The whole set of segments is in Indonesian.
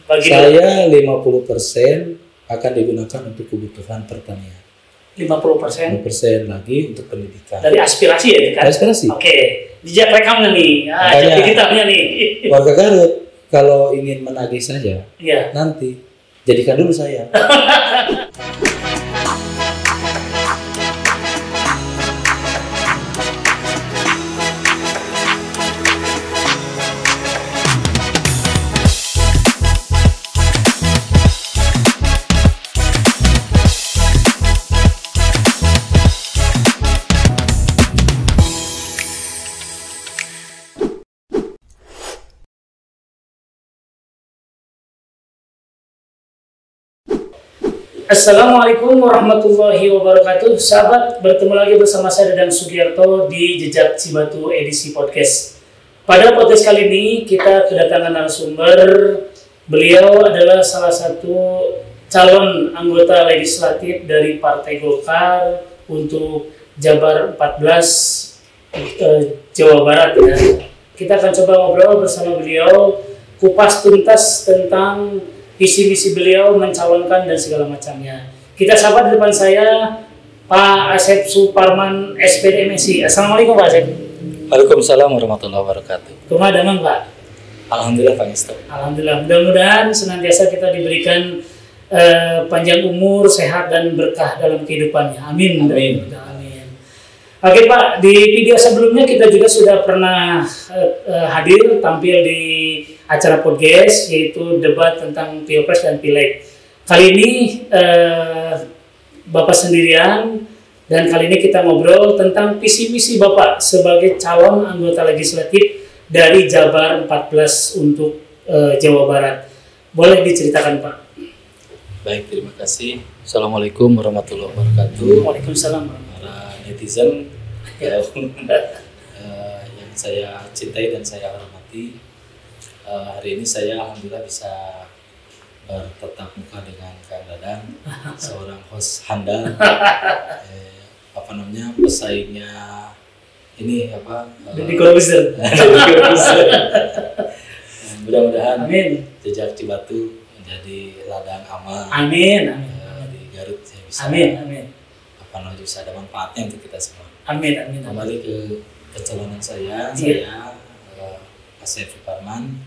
Bagi saya 50% akan digunakan untuk kebutuhan pertanian. 50%? 50% lagi untuk pendidikan. Dari aspirasi ya kan? Aspirasi. Oke, jejak rekamnya nih, jejak digitalnya nih. Warga Garut kalau ingin menagih saja, ya. nanti jadikan dulu saya. Assalamualaikum warahmatullahi wabarakatuh. Sahabat, bertemu lagi bersama saya Dadang Sugiyarto di Jejak Cibatu edisi podcast. Pada podcast kali ini kita kedatangan narasumber. Beliau adalah salah satu calon anggota legislatif dari Partai Golkar untuk Jabar 14 Jawa Barat ya. Kita akan coba ngobrol bersama beliau, kupas tuntas tentang visi-misi beliau mencalonkan dan segala macamnya. Kita sapa di depan saya Pak Asep Suparman SPD MSI. Assalamualaikum Pak Asep. Waalaikumsalam warahmatullahi wabarakatuh. Kumaha damang Pak? Alhamdulillah Pak Isto. Alhamdulillah. Mudah-mudahan senantiasa kita diberikan panjang umur, sehat dan berkah dalam kehidupannya. Amin. Amin. Amin. Oke Pak, di video sebelumnya kita juga sudah pernah hadir tampil di acara podcast yaitu debat tentang Pilpres dan Pileg. Kali ini Bapak sendirian dan kali ini kita ngobrol tentang visi misi Bapak sebagai calon anggota legislatif dari Jabar 14 untuk Jawa Barat. Boleh diceritakan Pak? Baik, terima kasih. Assalamualaikum warahmatullahi wabarakatuh. Waalaikumsalam. Para netizen yang saya cintai dan saya hormati. Hari ini saya alhamdulillah bisa bertatap muka dengan Kang Dadang, seorang host handal, pesaingnya ini Deddy Corbuzier. Mudah-mudahan Amin. Jejak Cibatu menjadi ladang amal. Amin. Di Garut saya bisa. Amin. Bisa ada manfaatnya untuk kita semua. Amin. Kembali ke pencalonan saya, Iya. saya Asep Suparman.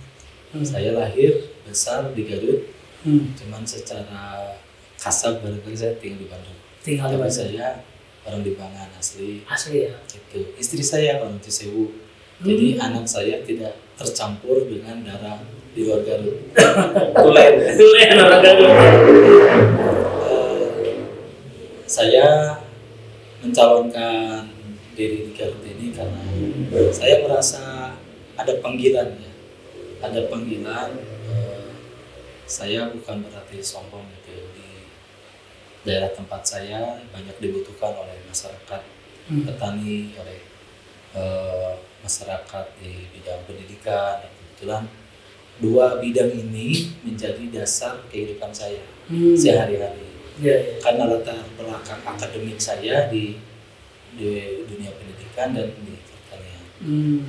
Saya lahir besar di Garut, cuman secara kasar barangkali saya tinggal di Bandung. Tapi saya orang Limbangan asli. Asli ya. Itu istri saya orang Cisewu. Jadi anak saya tidak tercampur dengan darah di luar Garut. Tulen orang Garut. Saya mencalonkan diri di Garut ini karena saya merasa ada panggilan ya. Ada panggilan, saya bukan berarti sombong gitu. Di daerah tempat saya banyak dibutuhkan oleh masyarakat petani, oleh masyarakat di bidang pendidikan, dan kebetulan dua bidang ini menjadi dasar kehidupan saya sehari-hari. Karena latar belakang akademik saya di dunia pendidikan dan di pertanian.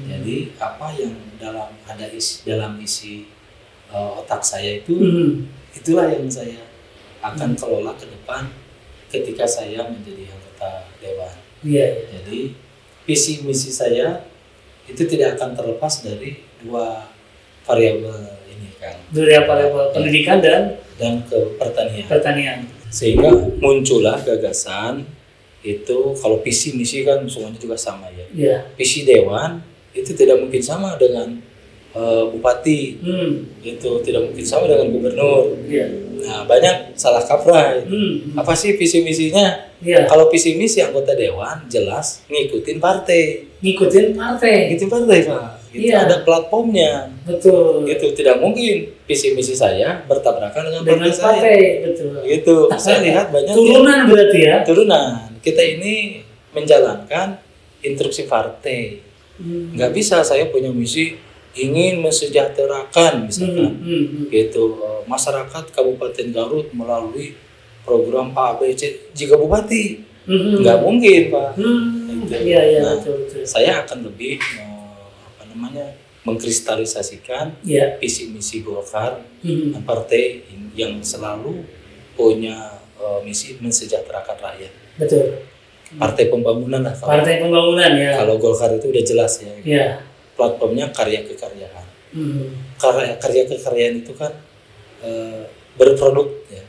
Jadi apa yang dalam isi otak saya itu, itulah yang saya akan kelola ke depan ketika saya menjadi anggota dewan. Jadi visi misi saya itu tidak akan terlepas dari dua variabel ini kan. Dua variabel pendidikan dan ke pertanian. Sehingga muncullah gagasan itu, kalau visi misi kan semuanya juga sama ya. Visi dewan itu tidak mungkin sama dengan bupati, itu tidak mungkin sama dengan gubernur. Nah, banyak salah kaprah. Apa sih visi misinya? Kalau visi misi anggota dewan jelas ngikutin partai Pak. Itu ada platformnya. Betul. Itu tidak mungkin visi misi saya bertabrakan dengan partai saya. Betul. Gitu. Saya lihat banyak turunan berarti ya. Turunan. Kita ini menjalankan instruksi partai. Nggak bisa saya punya misi ingin mensejahterakan misalkan gitu masyarakat Kabupaten Garut melalui program A, B, C jika bupati nggak mungkin Pak. Betul. Saya akan lebih mengkristalisasikan visi misi Golkar, partai yang selalu punya misi mensejahterakan rakyat. Betul. Partai pembangunan lah. Partai pembangunan ya. Kalau Golkar itu udah jelas ya. Ya. Platformnya karya kekaryaan. Karya kekaryaan itu kan berproduk ya.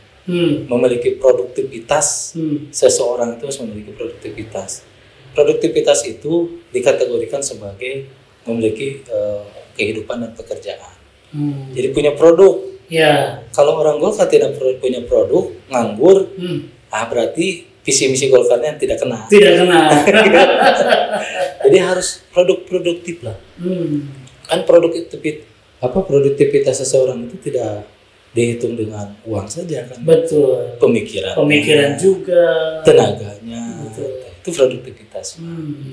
Memiliki produktivitas. Seseorang itu harus memiliki produktivitas. Produktivitas itu dikategorikan sebagai memiliki kehidupan dan pekerjaan. Jadi punya produk. Ya. Kalau orang Golkar tidak punya produk, nganggur, berarti visi misi Golkarnya tidak kena. Tidak kena. Jadi harus produktif lah. Kan produktivitas seseorang itu tidak dihitung dengan uang saja kan. Betul. Pemikiran juga. Tenaganya. Betul. Itu produktivitas.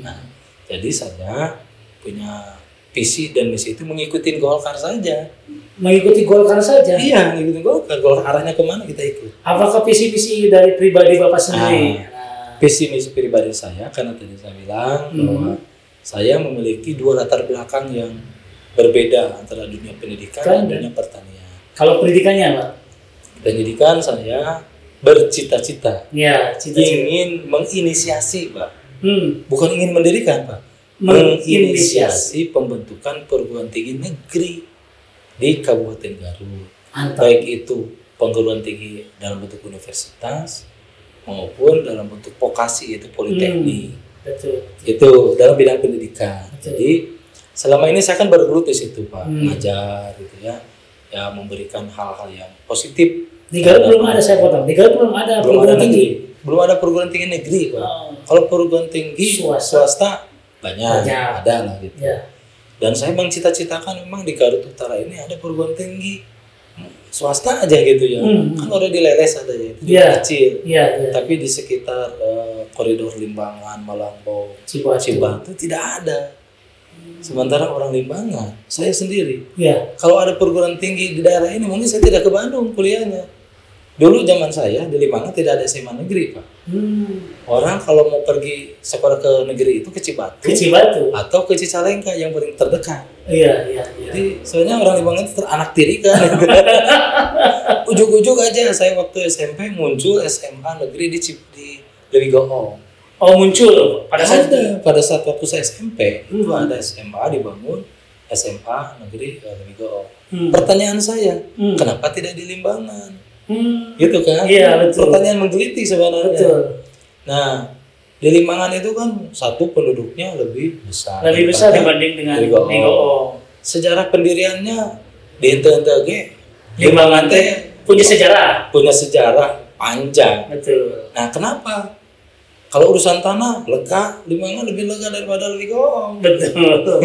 Nah, jadi saya punya visi dan misi itu mengikuti Golkar saja. Mengikuti Golkar saja? Iya, mengikuti Golkar. Arahnya kemana kita ikut. Apakah visi-visi dari pribadi Bapak sendiri? Visi misi pribadi saya, karena tadi saya bilang bahwa saya memiliki dua latar belakang yang berbeda antara dunia pendidikan dan dunia pertanian. Kalau pendidikannya, Pak? Pendidikan saya bercita-cita. Ya, cita-cita. Ingin menginisiasi, Pak. Bukan ingin mendirikan, Pak. Menginisiasi pembentukan perguruan tinggi negeri di Kabupaten Garut. Baik itu perguruan tinggi dalam bentuk universitas maupun dalam bentuk vokasi, yaitu politeknik. Betul. Itu dalam bidang pendidikan. Betul. Jadi selama ini saya kan bergelut di situ, Pak, ngajar gitu ya, memberikan hal-hal yang positif. Di Garut belum ada, saya potong. Di Garut belum ada perguruan tinggi. Belum ada perguruan tinggi negeri, Pak. Kalau perguruan tinggi swasta banyak. Ada lah gitu. Ya. Dan saya mencita-citakan memang di Garut Utara ini ada perguruan tinggi swasta aja gitu ya. Kan udah dileles ada ya, itu kecil. Tapi di sekitar koridor Limbangan, Malambau, Cibatu tidak ada. Sementara orang Limbangan, saya sendiri. Kalau ada perguruan tinggi di daerah ini, mungkin saya tidak ke Bandung kuliahnya. Dulu zaman saya di Limbangan tidak ada SMA negeri, Pak. Orang kalau mau pergi sekolah ke negeri itu ke Cibatu atau ke Cicalengka yang paling terdekat. Iya. Jadi soalnya orang Limbangan itu teranak tiri kan. Ujuk-ujuk aja saya waktu SMP muncul SMA negeri di Lewi Goong. Oh, muncul pada saat waktu saya SMP itu ada SMA dibangun, SMA negeri Lewi Goong. Pertanyaan saya, kenapa tidak di Limbangan? Gitu kan? Iya, betul. Pertanyaan menggelitik sebenarnya. Betul. Nah, di Limbangan itu kan satu penduduknya lebih besar. Lebih besar dibanding dengan Goong. Sejarah pendiriannya di ente-ente Limbangan teh punya sejarah panjang. Betul. Nah, kenapa? Kalau urusan tanah lega, Limbangan lebih lega daripada Goong. Betul.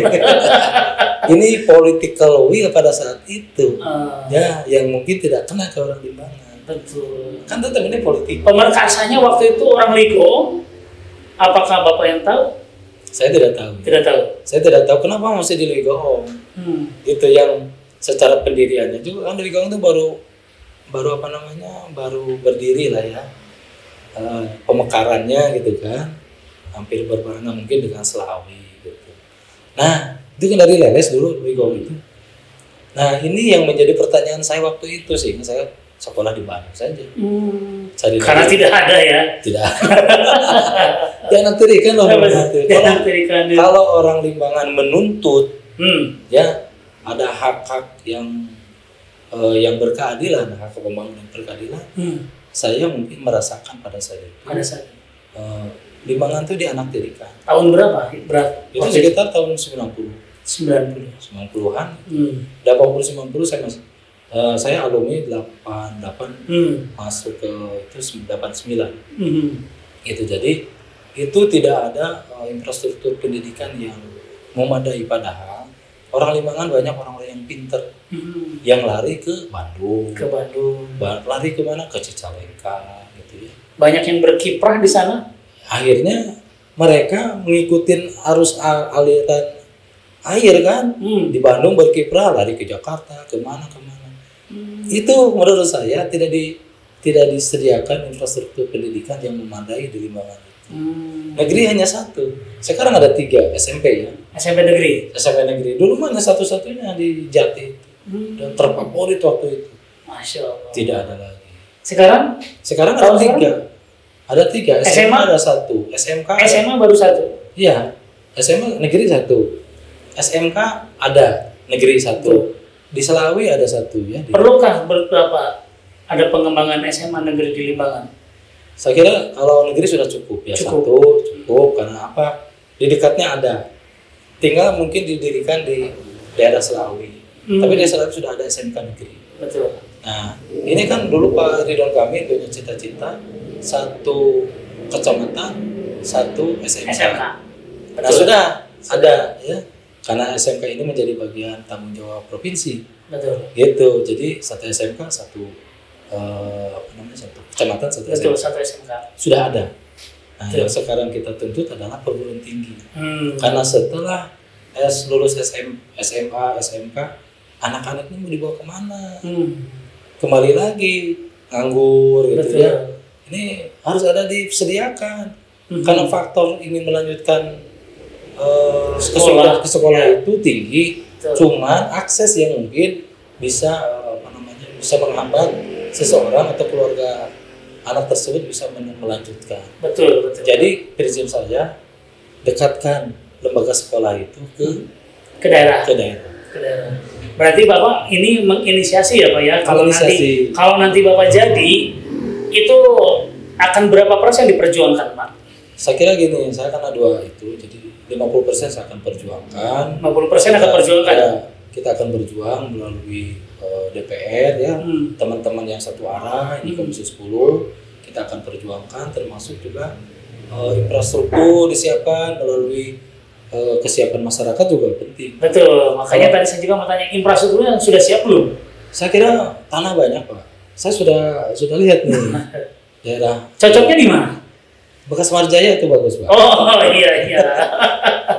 Ini political will pada saat itu, yang mungkin tidak kena ke orang Limbangan. Betul. Kan tetap ini politik. Pemerkasanya waktu itu orang Goong. Apakah Bapak yang tahu? Saya tidak tahu. Saya tidak tahu kenapa masih di Goong. Itu yang secara pendiriannya juga kan Goong itu baru berdiri lah ya. Pemekarannya gitu kan, hampir berbarengan mungkin dengan Selawi gitu. Nah, itu kan dari leles dulu Goong itu. Nah, ini yang menjadi pertanyaan saya waktu itu sih, saya sekolah di Bandung saja. Karena tidak ada ya? Tidak. Jangan tirikan loh. Kalau orang Limbangan menuntut, ya ada hak-hak yang berkeadilan, hak pembangunan berkeadilan. Saya mungkin merasakan pada saat itu. Limbangan itu dianaktirikan. Tahun berapa? Itu sekitar tahun 90-an. 80-90 saya alumni 88 masuk ke itu 89. Itu jadi itu tidak ada infrastruktur pendidikan yang memadai, padahal orang Limbangan banyak orang-orang yang pinter yang lari ke Bandung. Lari ke mana? Ke Cicalengka gitu ya. Banyak yang berkiprah di sana. Akhirnya mereka mengikuti arus aliran air kan. Di Bandung berkiprah, lari ke Jakarta, kemana. Itu menurut saya tidak disediakan infrastruktur pendidikan yang memadai di Limbangan itu. Negeri hanya satu. Sekarang ada 3 SMP ya. SMP negeri. SMP negeri. Dulu mana satu-satunya di Jati. Dan terfavorit waktu itu. Masya Allah. Tidak ada lagi. Sekarang ada 3. Ada 3. SMA ada 1. SMK. SMA baru 1. Iya. SMA negeri 1. SMK ada negeri 1. Di Selawi ada 1 ya. Perlukah berapa ada pengembangan SMA negeri di Limbangan? Saya kira kalau negeri sudah cukup ya. Cukup karena apa? Di dekatnya ada. Tinggal mungkin didirikan di daerah Selawi. Tapi di Selawi sudah ada SMK negeri. Betul. Nah, ini kan dulu Pak Ridwan Kamil punya cita-cita 1 kecamatan, 1 SMK. Nah, sudah ada ya. Karena SMK ini menjadi bagian tanggung jawab provinsi. Betul. Gitu. Jadi 1 SMK, 1 1 kecamatan, 1 SMK. Betul, 1 SMK. Sudah ada. Nah, yang sekarang kita tuntut adalah perguruan tinggi. Karena setelah lulus SMA, SMK, anak-anak ini mau dibawa kemana? Kembali lagi nganggur gitu. Betul. Ya. Ini harus ada disediakan. Karena faktor ingin melanjutkan ke sekolah itu tinggi. Betul. Cuman akses yang mungkin bisa bisa menghambat seseorang atau keluarga anak tersebut bisa melanjutkan. Betul. Jadi prinsip saya, dekatkan lembaga sekolah itu ke daerah. Berarti Bapak ini menginisiasi ya Pak ya. Kalau nanti Bapak jadi, itu akan berapa persen diperjuangkan Pak? Saya kira gini, saya karena 2 itu, jadi 50% saya akan perjuangkan. 50% akan perjuangkan? Ya, kita akan berjuang melalui DPR ya, teman-teman yang satu arah, ini Komisi 10, kita akan perjuangkan, termasuk juga infrastruktur disiapkan melalui kesiapan masyarakat juga penting. Betul, makanya tadi saya juga mau tanya, infrastrukturnya sudah siap belum? Saya kira tanah banyak Pak. Saya sudah lihat nih daerah. Cocoknya di mana? Bekas Marjaya itu bagus Pak. Oh iya.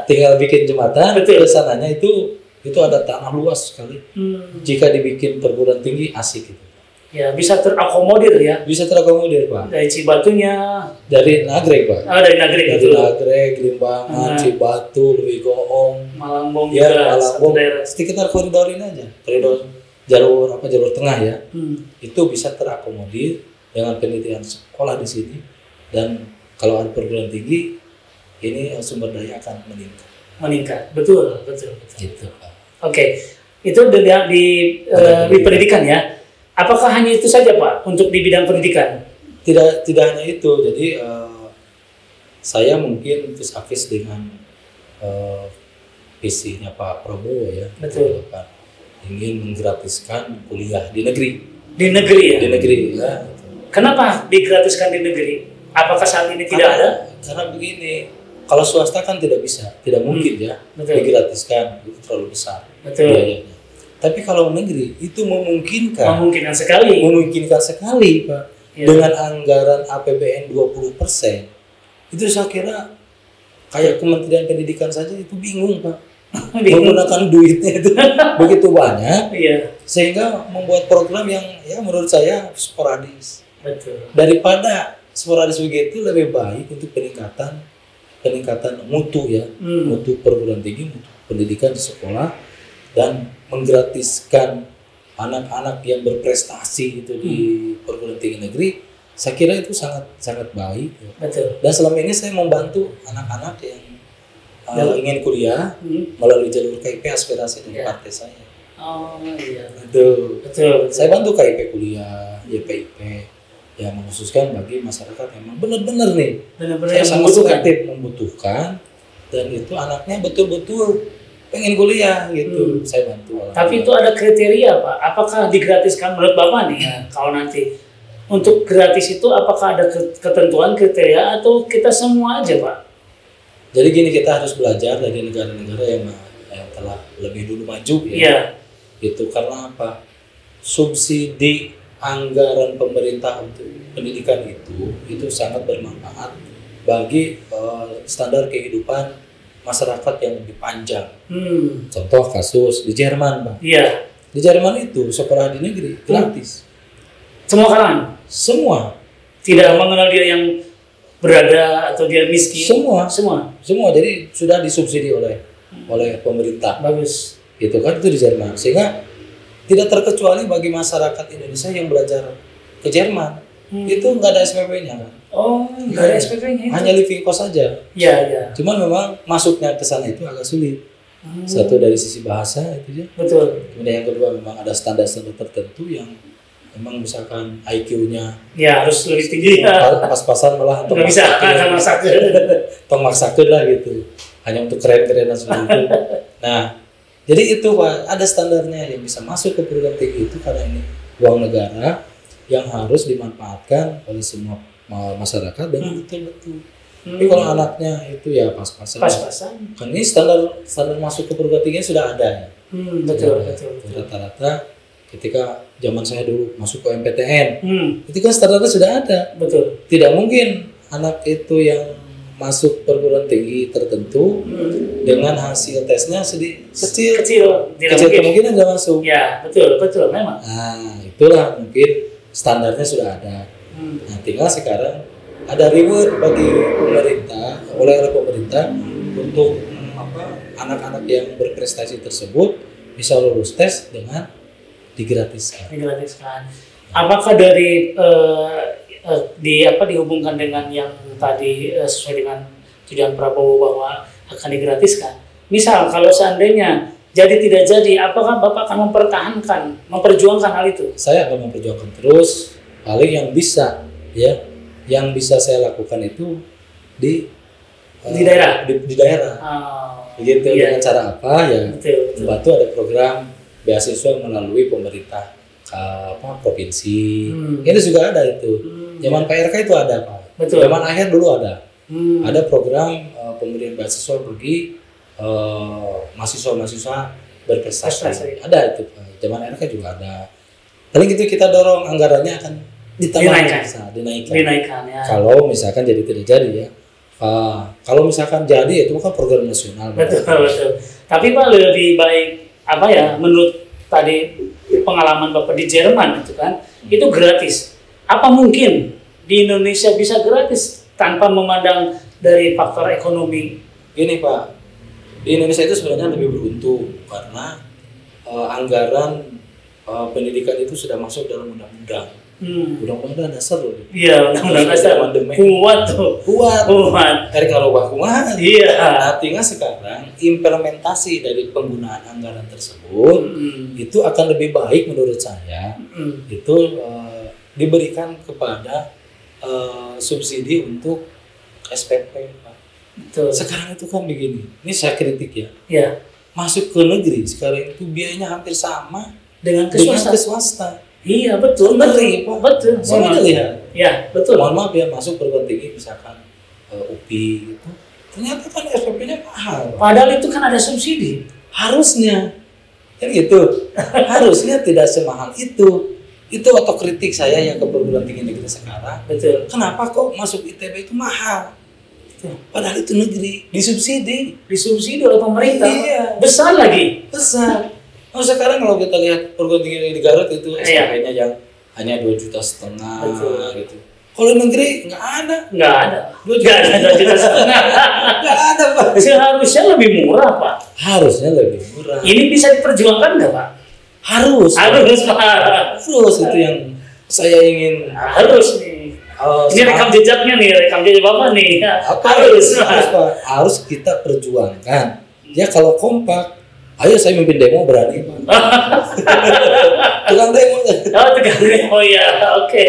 Tinggal bikin jembatan, ke sananya itu ada tanah luas sekali. Jika dibikin perguruan tinggi asik itu. Ya, bisa terakomodir ya. Bisa terakomodir Pak. Dari Cibatunya. Dari Nagreg Pak. Dari Nagreg itu. Dari Nagreg, Limbangan, Cibatu, Lewigoong, Malangbong ya, juga. Malangbong. Sekitar koridorin aja. Koridor jalur tengah ya. Itu bisa terakomodir dengan penelitian sekolah di sini, dan kalau ada perguruan tinggi ini sumber daya akan meningkat. Betul. Gitu Pak. Oke. Itu di pendidikan ya. Apakah hanya itu saja Pak untuk di bidang pendidikan? Tidak hanya itu. Jadi saya mungkin vis-a-vis dengan visinya Pak Prabowo ya. Betul. Pak ingin menggratiskan kuliah di negeri. Di negeri ya. Di negeri ya. Kenapa digratiskan di negeri? Apakah saat ini tidak ada? Karena begini, kalau swasta kan tidak bisa, tidak mungkin ya. Betul. Digratiskan, itu terlalu besar biayanya. Tapi kalau negeri itu memungkinkan sekali Pak. Ya. Dengan anggaran APBN 20%, itu saya kira kayak Kementerian Pendidikan saja itu bingung Pak. Menggunakan duitnya itu begitu banyak, sehingga membuat program yang ya menurut saya sporadis. Betul. Daripada sporadis begitu, lebih baik untuk peningkatan mutu ya, mutu perguruan tinggi, mutu pendidikan di sekolah, dan menggratiskan anak-anak yang berprestasi itu di perguruan tinggi negeri. Saya kira itu sangat baik. Betul. Dan selama ini saya membantu anak-anak yang ingin kuliah melalui jalur KIP aspirasi dari partai saya. Oh iya. Betul. Saya bantu KIP kuliah, YPIP yang mengkhususkan bagi masyarakat yang benar-benar nih. Saya sangat membutuhkan, dan itu anaknya betul-betul pengen kuliah gitu. Saya bantu. Tapi itu ada kriteria Pak. Apakah digratiskan menurut Bapak nih? Kalau nanti untuk gratis itu apakah ada ketentuan kriteria atau kita semua aja Pak? Jadi gini, kita harus belajar dari negara-negara yang telah lebih dulu maju ya. Itu karena apa? Subsidi anggaran pemerintah untuk pendidikan itu sangat bermanfaat bagi standar kehidupan masyarakat yang lebih panjang. Contoh kasus di Jerman Pak. Iya. Di Jerman itu sekolah di negeri gratis. Semua kalangan? Semua. Tidak mengenal dia yang berada atau dia miskin? Semua. Jadi sudah disubsidi oleh pemerintah. Bagus. Gitu kan, itu di Jerman. Sehingga tidak terkecuali bagi masyarakat Indonesia yang belajar ke Jerman. Itu nggak ada SPP-nya kan? Oh, nggak ada SPP-nya. Hanya living cost saja. Iya. Cuman memang masuknya ke sana itu agak sulit. Satu dari sisi bahasa itu ya. Betul. Kemudian yang kedua memang ada standar-standar tertentu yang memang misalkan IQ-nya ya harus lebih tinggi ya. Pas-pasan malah nggak bisa tong maksakeun lah gitu. Hanya untuk keren-kerenan seperti itu. Nah, jadi itu Pak, ada standarnya yang bisa masuk ke perguruan tinggi itu karena ini uang negara yang harus dimanfaatkan oleh semua masyarakat dengan betul-betul. Tapi kalau anaknya itu ya pas-pasan. Kan ini standar masuk ke perguruan tinggi sudah ada ya. Betul. Rata-rata ketika zaman saya dulu masuk ke MPTN, itu kan standarnya sudah ada. Betul. Tidak mungkin anak itu yang masuk perguruan tinggi tertentu dengan hasil tesnya kecil kemungkinan nggak masuk. Ya, betul memang. Nah, itulah mungkin standarnya sudah ada. Nah, tinggal sekarang ada reward bagi pemerintah oleh pemerintah untuk anak-anak yang berprestasi tersebut bisa lulus tes dengan digratiskan. Apakah dari dihubungkan dengan yang tadi sesuai dengan tujuan Prabowo bahwa akan digratiskan? Misal kalau seandainya jadi tidak jadi, apakah Bapak akan memperjuangkan hal itu? Saya akan memperjuangkan terus. Paling yang bisa yang bisa saya lakukan itu di daerah. Di daerah. Begitu dengan cara apa ya? Membantu ada program beasiswa melalui pemerintah provinsi. Itu juga ada itu. Zaman PRK itu ada Pak. Betul. Zaman akhir dulu ada. Ada program pemberian beasiswa bagi mahasiswa berprestasi. Ada itu Pak. Zaman RK juga ada. Paling itu kita dorong anggarannya akan dinaikkan ya. Kalau misalkan jadi tidak jadi ya. Kalau misalkan jadi itu kan program nasional. Betul. Tapi Pak lebih baik menurut tadi pengalaman Bapak di Jerman itu kan itu gratis. Apa mungkin di Indonesia bisa gratis tanpa memandang dari faktor ekonomi? Gini Pak, di Indonesia itu sebenarnya lebih beruntung karena anggaran pendidikan itu sudah masuk dalam undang-undang. Undang-undang dasar loh. Iya, undang-undang dasar. Kuat. Rubah kuat. Iya. Nah, tinggal sekarang implementasi dari penggunaan anggaran tersebut itu akan lebih baik menurut saya. Itu diberikan kepada subsidi untuk SPP, Pak. Betul. Sekarang itu kan begini. Ini saya kritik ya. Iya. Masuk ke negeri sekarang itu biayanya hampir sama dengan ke swasta. Iya betul. Saya udah lihat. Ya betul. Mohon maaf ya masuk perguruan tinggi misalkan UPI gitu. Ternyata kan SPP-nya mahal. Padahal itu kan ada subsidi. Harusnya kan gitu. Harusnya tidak semahal itu. Itu otokritik saya yang ke perguruan tinggi negeri sekarang. Betul. Kenapa kok masuk ITB itu mahal? Padahal itu negeri disubsidi oleh pemerintah. Iya. Besar lagi. Oh, sekarang kalau kita lihat perguruan tinggi di Garut itu SPP-nya yang hanya 2,5 juta gitu. Kalau negeri nggak ada. 2 juta setengah. Nggak ada Pak. Seharusnya lebih murah Pak. Harusnya lebih murah. Ini bisa diperjuangkan nggak Pak? Harus Pak. Harus itu yang saya ingin. Harus nih. Ini rekam jejaknya nih, rekam jejak Bapak nih. Harus Pak. Harus kita perjuangkan. Ya kalau kompak. Ayo saya mimpin demo berani Pak. Tukang demo. Tukang demo ya. Oke.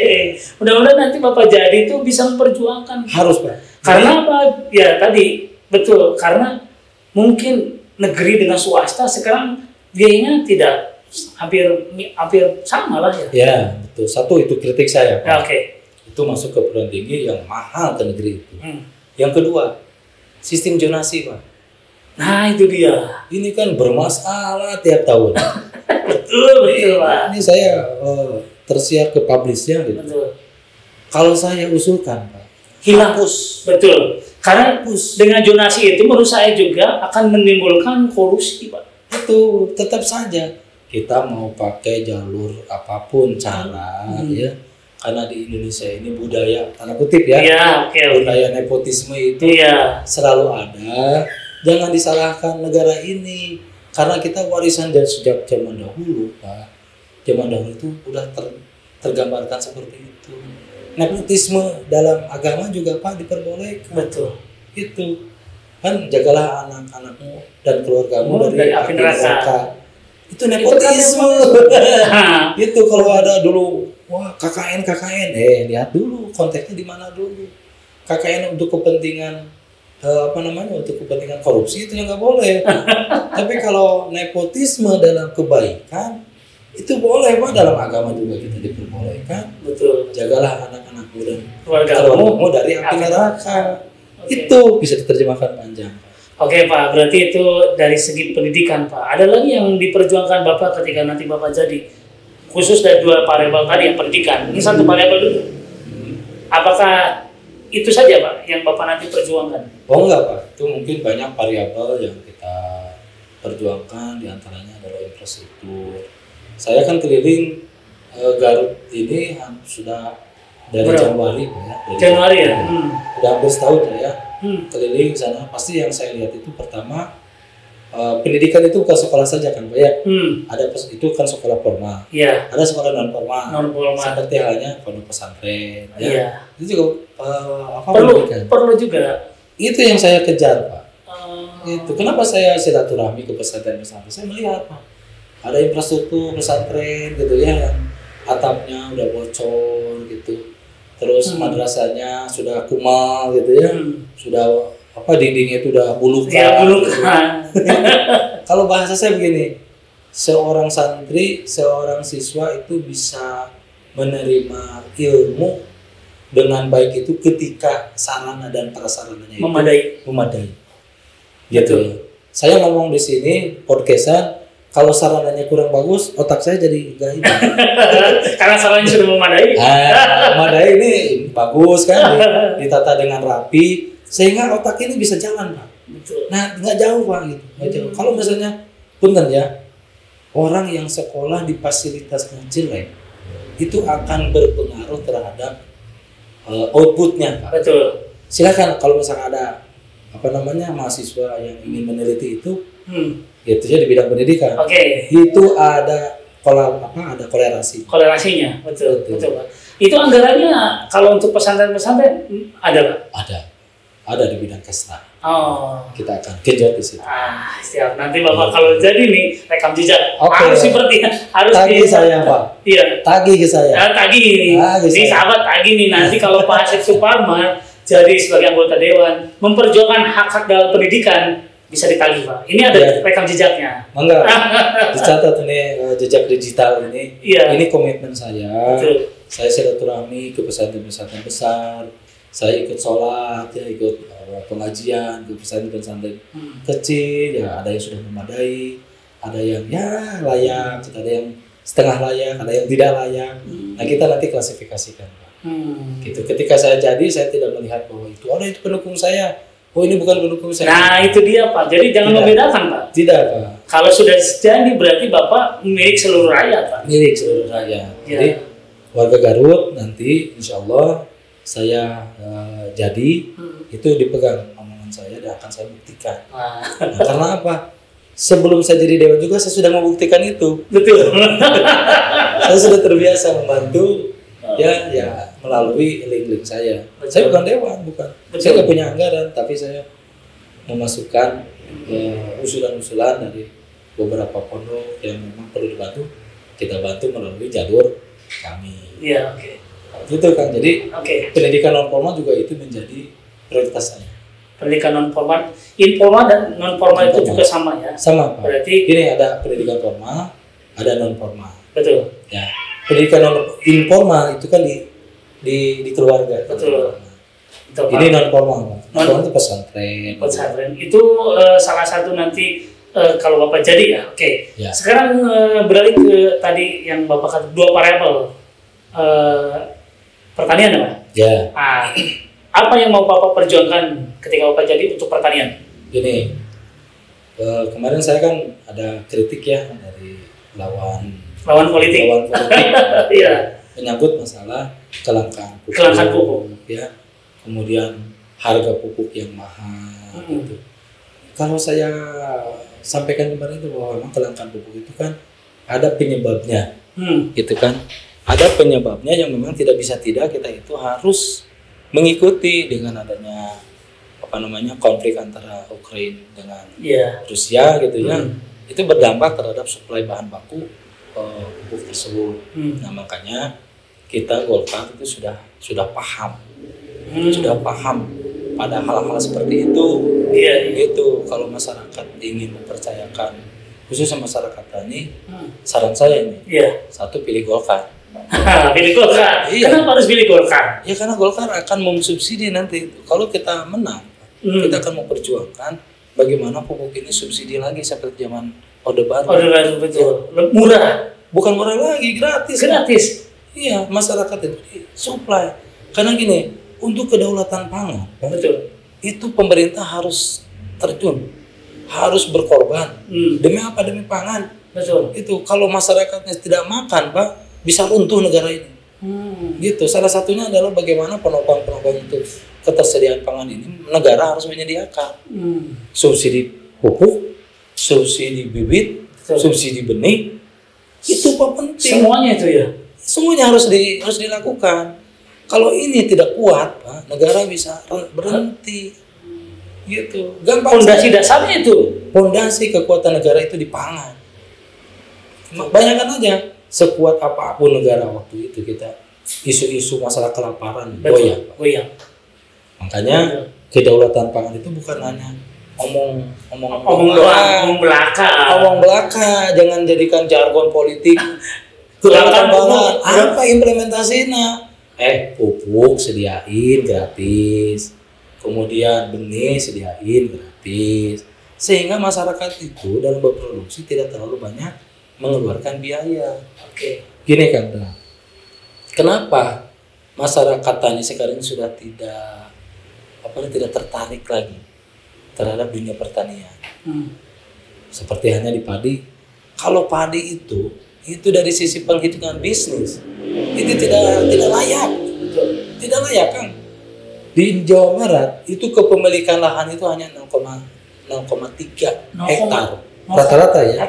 Mudah-mudahan nanti Bapak jadi itu bisa memperjuangkan. Harus Pak. Karena apa? Ya tadi betul. Karena mungkin negeri dengan swasta sekarang biayanya tidak hampir sama lah ya. Ya betul. Satu itu kritik saya Pak. Oke. Itu masuk ke perguruan tinggi yang mahal ke negeri itu. Yang kedua sistem zonasi Pak. Nah itu dia. Ini kan bermasalah tiap tahun. Betul Pak. Ini saya tersiar ke publishnya gitu. Betul. Kalau saya usulkan Pak, hapus. Betul. Karena dengan zonasi itu menurut saya juga akan menimbulkan korupsi Pak. Betul. Tetap saja kita mau pakai jalur apapun cara ya. karena di Indonesia ini budaya tanda kutip ya, budaya nepotisme itu selalu ada. Jangan disalahkan negara ini karena kita warisan dari sejak zaman dahulu, Pak. Zaman dahulu itu udah tergambarkan seperti itu. Nepotisme dalam agama juga Pak diperbolehkan. Betul. Itu kan jagalah anak-anakmu dan keluargamu dari api neraka. Itu nepotisme. Itu kalau ada dulu wah KKN lihat dulu konteksnya di mana dulu. KKN untuk kepentingan untuk kepentingan korupsi itu yang nggak boleh. Tapi kalau nepotisme dalam kebaikan itu boleh Pak, dalam agama juga kita diperbolehkan. Betul. Jagalah anak-anakmu dan keluargamu dari api neraka. Itu bisa diterjemahkan panjang. Oke Pak, berarti itu dari segi pendidikan Pak. Ada lagi yang diperjuangkan Bapak ketika nanti Bapak jadi, khusus dari dua variabel tadi yang pendidikan. Ini satu variabel dulu. Apakah itu saja Pak yang Bapak nanti perjuangkan? Oh enggak Pak, itu mungkin banyak variabel yang kita perjuangkan, diantaranya adalah infrastruktur. Saya kan keliling Garut ini sudah dari Januari ya. Januari ya? Udah hampir setahun ya. Keliling sana, pasti yang saya lihat itu pertama pendidikan itu bukan sekolah saja kan Pak ya. Ada itu kan sekolah formal. Iya. Ada sekolah non formal. Seperti halnya pondok pesantren. Ya. Itu juga perlu juga. Itu yang saya kejar Pak. Itu kenapa saya silaturahmi ke pesantren-pesantren. Saya melihat Pak, ada infrastruktur pesantren gitu ya yang atapnya udah bocor gitu. Terus madrasahnya sudah kumal gitu ya. Sudah dindingnya itu udah bulukan. Ya, bulukan. Kalau bahasa saya begini, seorang santri, seorang siswa itu bisa menerima ilmu dengan baik itu ketika sarana dan prasarananya itu memadai. Gitu ya. Saya ngomong di sini podcastan, kalau sarananya kurang bagus, otak saya jadi gak hidup. Karena sarananya sudah memadai. Memadai ini bagus kan, ditata dengan rapi, sehingga otak ini bisa jalan Pak. Betul. Nah nggak jauh Pak gitu, nggak jauh. Kalau misalnya, punten ya, orang yang sekolah di fasilitas yang jelek, itu akan berpengaruh terhadap outputnya Pak. Betul. Silakan kalau misalnya ada mahasiswa yang ingin meneliti itu. Itu ya di bidang pendidikan. Itu ada kolerasinya. Betul Pak. Itu anggarannya kalau untuk pesantren-pesantren ada Pak? Ada di bidang kesra. Kita akan genjot di situ. Siap. Nanti Bapak kalau jadi nih rekam jejak harus tagih saya Pak. Iya. Tagih ke saya. Tagih ini. Ini sahabat tagih nih, nanti kalau Pak Asep Suparman jadi sebagai anggota dewan memperjuangkan hak-hak dalam pendidikan, bisa ditagih Pak. Ini ada rekam jejaknya. Enggak. Dicatat ini jejak digital ini. Ini komitmen saya. Betul. Saya silaturahmi ke pesantren-pesantren besar. Saya ikut sholat, ya ikut pengajian ke pesantren-pesantren kecil. Ya ada yang sudah memadai, ada yang ya layak, ada yang setengah layak, ada yang tidak layak. Nah kita nanti klasifikasikan Pak. Gitu. Ketika saya jadi, saya tidak melihat bahwa itu pendukung saya. Oh ini bukan pendukung saya. Nah itu dia Pak. Jadi jangan membedakan Pak. Tidak Pak. Kalau sudah jadi berarti Bapak milik seluruh rakyat Pak. Milik seluruh rakyat. Jadi warga Garut nanti insya Allah saya jadi itu dipegang omongan saya dan akan saya buktikan. Nah, karena apa? Sebelum saya jadi dewan juga saya sudah membuktikan itu. Betul. Saya sudah terbiasa membantu ya melalui link-link saya. Betul. Saya bukan dewan, bukan. Betul. Saya nggak punya anggaran, tapi saya memasukkan usulan-usulan dari beberapa pondok yang memang perlu dibantu, kita bantu melalui jalur kami. Iya, oke. Gitu kan. Jadi pendidikan non formal juga itu menjadi prioritas saya. Pendidikan non formal, informal dan non formal itu juga sama ya. Sama Pak. Berarti ini ada pendidikan formal, ada non formal. Betul. Ya. Pendidikan non informal itu kan di keluarga. Betul. Ini non formal. Non itu pesantren. Pesantren itu salah satu nanti kalau Bapak jadi ya. Ya. Sekarang beralih ke tadi yang Bapak kata dua variabel pertanian Pak. Ya. Apa yang mau Bapak perjuangkan ketika Bapak jadi untuk pertanian? Gini, kemarin saya kan ada kritik ya dari lawan politik. Iya. menyangkut masalah kelangkaan pupuk, ya, kemudian harga pupuk yang mahal gitu. Kalau saya sampaikan kemarin itu bahwa memang kelangkaan pupuk itu kan ada penyebabnya, gitu kan? Ada penyebabnya yang memang tidak bisa tidak kita itu harus mengikuti dengan adanya konflik antara Ukraina dengan Rusia gitu ya. Itu berdampak terhadap suplai bahan baku pupuk tersebut. Nah makanya kita Golkar itu sudah paham, pada hal-hal seperti itu. Gitu. Kalau masyarakat ingin mempercayakan, khususnya masyarakat tani, saran saya ini, satu pilih Golkar. Pilih Golkar. Iya. Kenapa harus pilih Golkar? Ya karena Golkar akan memsubsidi nanti. Kalau kita menang, kita akan memperjuangkan bagaimana pupuk ini subsidi lagi seperti zaman Orde Baru. Orde Baru, betul. Murah. Bukan murah lagi, gratis. Gratis. Iya, masyarakat itu supply. Karena gini, untuk kedaulatan pangan, betul, itu pemerintah harus terjun, harus berkorban. Demi apa? Demi pangan. Betul. Itu kalau masyarakatnya tidak makan, Pak, bisa runtuh negara ini. Gitu. Salah satunya adalah bagaimana penopang-penopang untuk ketersediaan pangan ini negara harus menyediakan. Subsidi pupuk, subsidi bibit, subsidi benih. Itu penting. Semuanya itu ya. Semuanya harus dilakukan. Kalau ini tidak kuat, Pak, negara bisa berhenti. Gitu. Gampang. Pondasi dasarnya itu. Pondasi kekuatan negara itu di pangan. Bayangkan aja, sekuat apapun negara waktu itu kita isu-isu masalah kelaparan goyang. Makanya kedaulatan pangan itu bukan hanya omong belaka, jangan jadikan jargon politik. Kedaulatan pangan apa implementasinya? Pupuk sediain gratis, kemudian benih sediain gratis, sehingga masyarakat itu dalam berproduksi tidak terlalu banyak mengeluarkan biaya. Gini kan, kenapa masyarakat tani sekarang sudah tidak tertarik lagi terhadap dunia pertanian? Seperti hanya di padi. Kalau padi itu dari sisi penghitungan bisnis itu tidak layak, tidak layak kan? Di Jawa Barat itu kepemilikan lahan itu hanya 0,3 hektar rata-rata ya.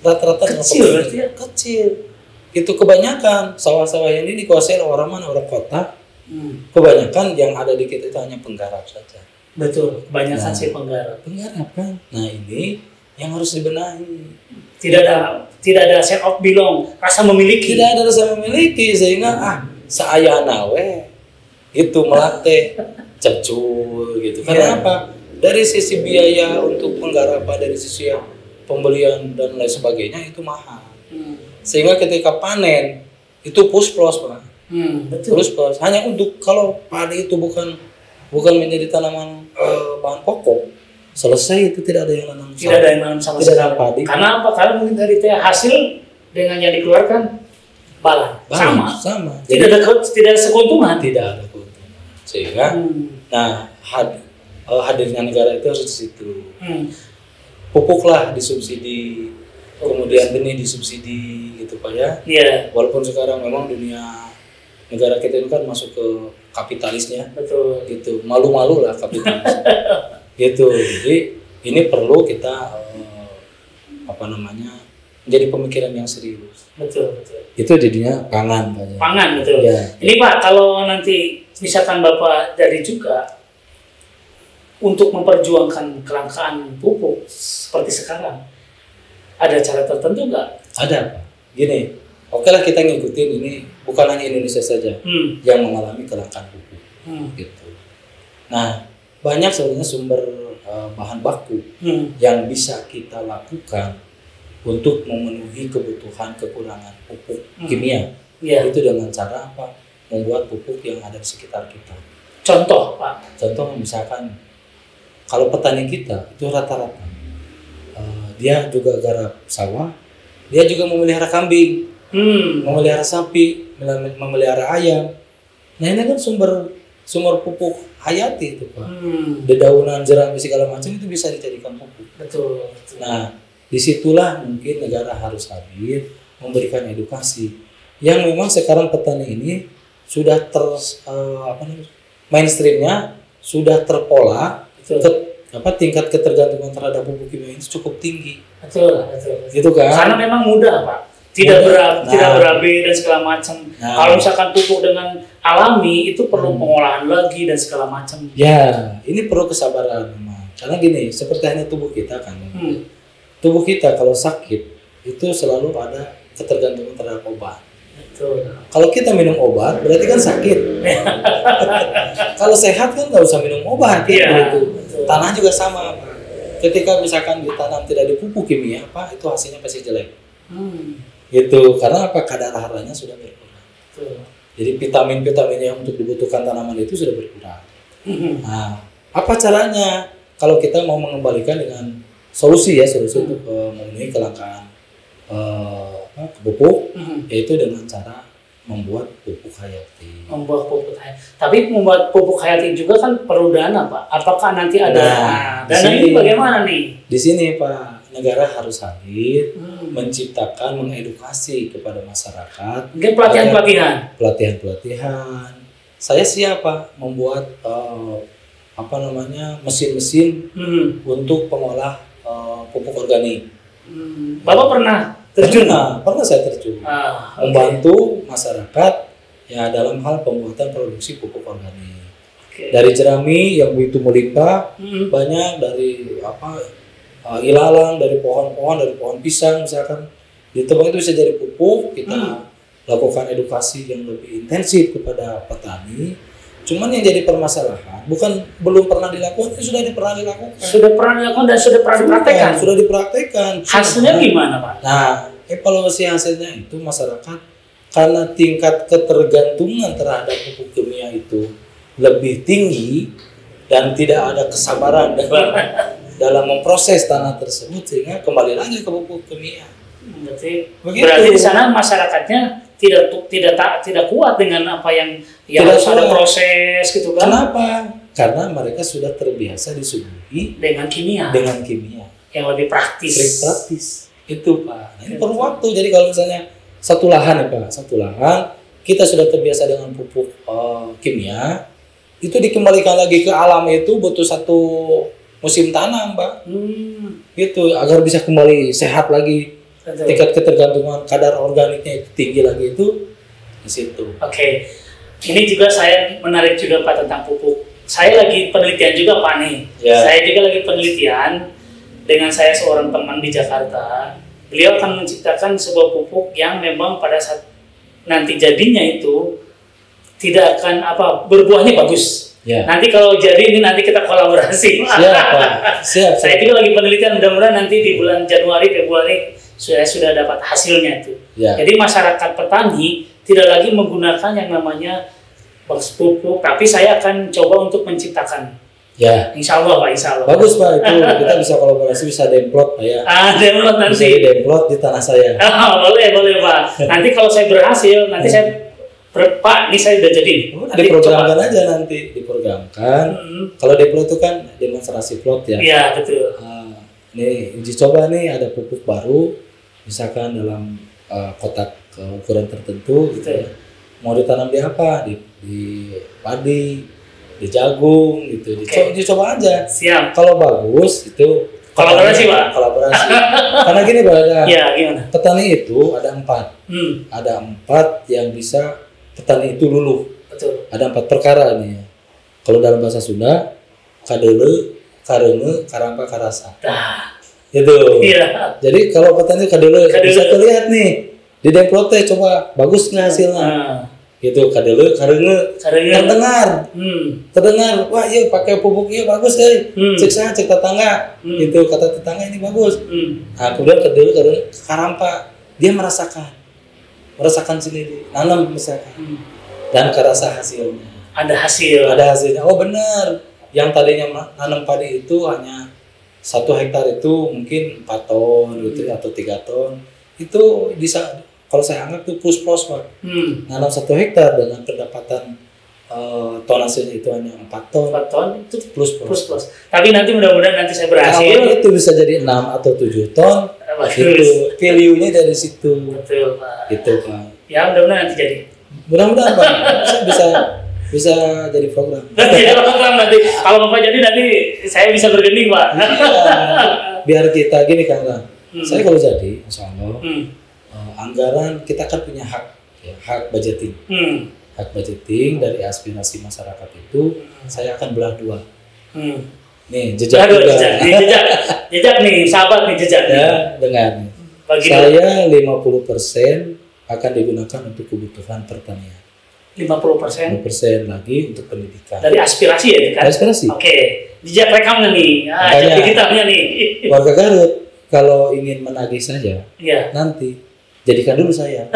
Rata-rata kecil, kecil. Itu kebanyakan sawah-sawah yang ini dikuasai orang kota. Kebanyakan yang ada di kita itu hanya penggarap saja. Betul, kebanyakan sih penggarap. Penggarap kan. Nah ini yang harus dibenahi. Tidak ada sense of belong, rasa memiliki. Tidak ada rasa memiliki sehingga saya nawe itu melatih cecul gitu. Karena apa? Dari sisi biaya untuk penggarapan, dari sisi pembelian dan lain sebagainya itu mahal. Sehingga ketika panen itu pusplos, Pak. Betul. Pusplos. Hanya untuk kalau padi itu bukan menjadi tanaman bahan pokok, selesai itu tidak ada yang nanam. Tidak ada yang nanam sama sekali. Karena apa? Karena mungkin dari hasil dengan yang dikeluarkan sama. Tidak ada keuntungan. Tidak ada keuntungan. Sehingga hadirnya negara itu harus di situ. Pupuklah disubsidi, kemudian benih disubsidi gitu Pak ya. Walaupun sekarang memang dunia negara kita itu kan masuk ke kapitalisnya. Betul. Gitu. Malu-malu lah kapitalis. Gitu. Jadi ini perlu kita menjadi pemikiran yang serius. Betul. Itu jadinya pangan Pak ya. Pangan betul. Ya. Ini Pak, kalau nanti misalkan Bapak jadi juga untuk memperjuangkan kelangkaan pupuk seperti sekarang, ada cara tertentu nggak? Ada Pak. Gini, okelah kita ngikutin ini, bukan hanya Indonesia saja yang mengalami kelangkaan pupuk. Gitu. Nah, banyak sebenarnya sumber bahan baku yang bisa kita lakukan untuk memenuhi kebutuhan kekurangan pupuk kimia. Itu dengan cara apa? Membuat pupuk yang ada di sekitar kita. Contoh Pak? Contoh misalkan kalau petani kita itu rata-rata dia juga garap sawah, dia juga memelihara kambing, memelihara sapi, memelihara ayam. Nah ini kan sumber pupuk hayati itu Pak. Dedaunan, jerami segala macam itu bisa dijadikan pupuk. Betul. Nah disitulah mungkin negara harus hadir memberikan edukasi yang memang sekarang petani ini sudah mainstreamnya sudah terpola, tingkat ketergantungan terhadap pupuk kimia itu cukup tinggi. Betul. Gitu kan? Karena memang mudah, Pak. Tidak berabe dan segala macam. Kalau misalkan pupuk dengan alami itu perlu pengolahan lagi dan segala macam. Ya, ini perlu kesabaran memang. Karena gini, seperti hanya tubuh kita kan. Tubuh kita kalau sakit itu selalu ada ketergantungan terhadap obat. Betul. Kalau kita minum obat berarti kan sakit. Kalau sehat kan nggak usah minum obat. Gitu. Tanah juga sama. Ketika misalkan ditanam tidak dipupuk kimia, itu hasilnya pasti jelek. Gitu. Karena kadar haranya sudah berkurang. Jadi vitamin-vitamin yang untuk dibutuhkan tanaman itu sudah berkurang. Nah, apa caranya? Kalau kita mau mengembalikan dengan solusi untuk memenuhi kelangkaan pupuk, yaitu dengan cara membuat pupuk hayati. Tapi membuat pupuk hayati juga kan perlu dana, Pak. Apakah nanti ada dana ini bagaimana nih? Di sini, Pak, negara harus hadir menciptakan, mengedukasi kepada masyarakat. Mungkin pelatihan. Saya siapa membuat mesin-mesin untuk pengolah pupuk organik. Bapak pernah terjun? Pernah saya terjun. Membantu masyarakat dalam hal pembuatan produksi pupuk organik. Dari jerami yang begitu melimpah, banyak dari ilalang, dari pohon pisang misalkan. Ditebang itu bisa jadi pupuk. Kita lakukan edukasi yang lebih intensif kepada petani. Cuman yang jadi permasalahan belum pernah dilakukan, sudah pernah dilakukan. Dan sudah pernah dipraktekkan. Sudah dipraktekkan. Hasilnya gimana, Pak? Nah, evaluasi hasilnya itu masyarakat karena tingkat ketergantungan terhadap pupuk kimia itu lebih tinggi dan tidak ada kesabaran dalam memproses tanah tersebut, sehingga kembali lagi ke pupuk kimia. Berarti di sana masyarakatnya tidak kuat dengan apa yang harus ada proses gitu kan? Kenapa? Karena mereka sudah terbiasa disuguhi dengan kimia yang lebih praktis. Itu, Pak. Nah, ini perlu waktu. Jadi kalau misalnya satu lahan kita sudah terbiasa dengan pupuk kimia, itu dikembalikan lagi ke alam itu butuh satu musim tanam, Pak. Gitu, agar bisa kembali sehat lagi. Tingkat ketergantungan kadar organiknya itu tinggi lagi itu di situ. Oke. Ini juga saya menarik juga, Pak, tentang pupuk. Saya lagi penelitian juga, Pak, nih. Saya juga lagi penelitian dengan saya seorang teman di Jakarta. Beliau akan menciptakan sebuah pupuk yang memang pada saat nanti jadinya itu tidak akan berbuahnya bagus. Nanti kalau jadi ini nanti kita kolaborasi. Siap. Saya juga lagi penelitian, mudah-mudahan nanti di bulan Januari Februari sudah dapat hasilnya itu. Jadi masyarakat petani tidak lagi menggunakan yang namanya box pupuk, tapi saya akan coba untuk menciptakan. Insya Allah, Pak. Bagus, Pak, itu kita bisa kolaborasi, bisa demplot, Pak ya. Demplot nanti. Bisa demplot di tanah saya. Boleh, Pak. Nanti kalau saya berhasil, nanti Pak, ini saya udah jadi. Diprogramkan aja nanti, diprogramkan. Kalau demplot itu kan demonstrasi plot ya. Iya, betul. Nih uji coba nih, ada pupuk baru, misalkan dalam kotak ukuran tertentu gitu ya. Mau ditanam di apa? Di padi, di jagung gitu. Dicoba aja. Siap. Kalau bagus itu kolaborasi, Pak. Karena gini, Pak. Gimana? Petani itu ada 4. Ada 4 yang bisa petani itu luluh. Betul. Ada 4 perkara nih. Kalau dalam bahasa Sunda, kadeule, karenge, karampa, karasa. Itu. Jadi kalau petani kadeule bisa terlihat nih di demplotnya, coba bagus nggak hasilnya. Gitu, kadeule, karenge. Terdengar, wah iya pakai pupuk iya bagus cek tetangga. Gitu, kata tetangga ini bagus. Nah, kemudian kadeule, karenge, karampa, dia merasakan sendiri, nanam misalkan. Dan karasa hasilnya. Ada hasilnya. Oh benar. Yang tadinya nanam padi itu hanya 1 hektar itu mungkin 4 ton gitu atau 3 ton. Itu bisa, kalau saya anggap itu plus, Pak. Nanam 1 hektar dengan pendapatan ton hasilnya itu hanya 4 ton. 4 ton itu plus. Tapi nanti mudah-mudahan nanti saya berhasil. Kalau itu bisa jadi 6 atau 7 ton. Itu value-nya dari situ. Betul, Pak. Gitu, Pak. Ya, mudah-mudahan nanti jadi. Mudah-mudahan Pak, saya bisa jadi program. Jadi program nanti. Kalau Bapak jadi nanti saya bisa bergening, Pak. Biar kita gini Kang, saya kalau jadi, insya Allah, anggaran kita kan punya hak, ya, hak budgeting. Hak budgeting dari aspirasi masyarakat itu saya akan belah dua. Nih jejak juga. Jejak nih, sahabat nih jejak. Ya, dengan saya 50% akan digunakan untuk kebutuhan pertanian. 50% lagi untuk pendidikan. Dari aspirasi ya, kan? Aspirasi. Oke, jejak rekamnya nih, jejak digitalnya nih. Warga Garut kalau ingin menagih saja, nanti jadikan dulu saya.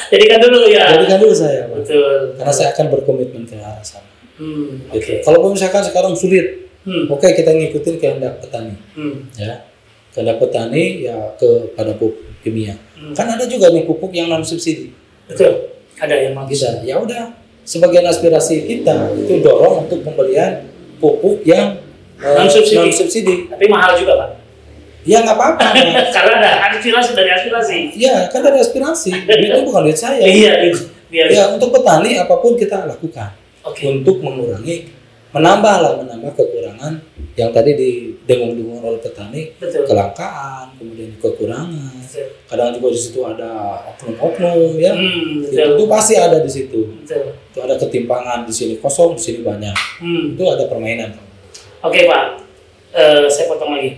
Jadikan dulu ya. Jadikan dulu saya, Pak. Betul. Karena saya akan berkomitmen ke arah sana. Oke. Kalau misalkan sekarang sulit, oke, kita ngikutin kehendak petani, ya. Kehendak petani ya kepada pupuk kimia. Kan ada juga nih pupuk yang non subsidi. Betul. Ada yang bisa. Ya udah, sebagian aspirasi kita itu dorong untuk pembelian pupuk yang non subsidi. Tapi mahal juga, Pak. Ya nggak apa-apa. Karena ada aspirasi dari aspirasi. Iya, kan dari aspirasi. Itu bukan duit saya. Iya. Ya untuk petani apapun kita lakukan. Untuk menambah kekurangan yang tadi didengung-dengung oleh petani. Betul. Kelangkaan, kemudian kekurangan. Betul. Kadang juga di situ ada oknum-oknum, ya. Itu pasti ada di situ. Betul. Itu ada ketimpangan, di sini kosong, di sini banyak. Itu ada permainan. Oke, Pak. Saya potong lagi.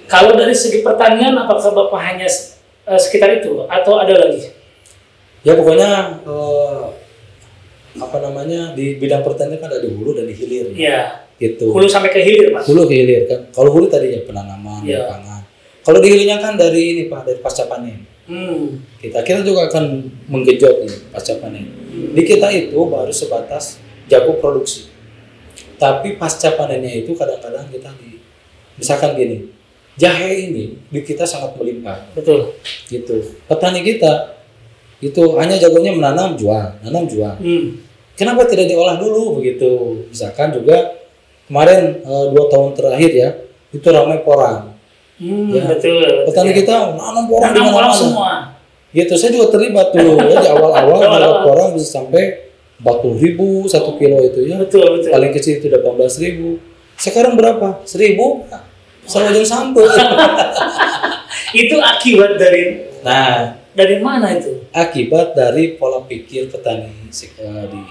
Kalau dari segi pertanian, apakah Bapak hanya sekitar itu atau ada lagi? Ya pokoknya di bidang pertanian kan ada di hulu dan di hilir. Iya. Gitu. Hulu sampai ke hilir, Pak. Hulu ke hilir kan. Kalau hulu tadi ya penanaman, pangan. Kalau di hilirnya kan dari ini Pak, dari pasca panen. Kita juga akan menggejot nih pasca panen. Di kita itu baru sebatas jago produksi. Tapi pasca panennya itu kadang-kadang kita misalkan gini, jahe ini di kita sangat melimpah. Betul. Gitu. Petani kita itu hanya jagonya nanam jual. Kenapa tidak diolah dulu begitu? Misalkan juga kemarin 2 tahun terakhir ya, itu ramai porang. Ya. Betul. Petani kita nanam porang di mana-mana. Semua. Gitu, saya juga terlibat dulu ya, di awal-awal harga porang bisa sampai 40.000 1 kilo itu ya. Betul. Paling kecil itu 18.000. Sekarang berapa? 1.000. Selojong sampo. Itu akibat dari mana itu? Akibat dari pola pikir petani di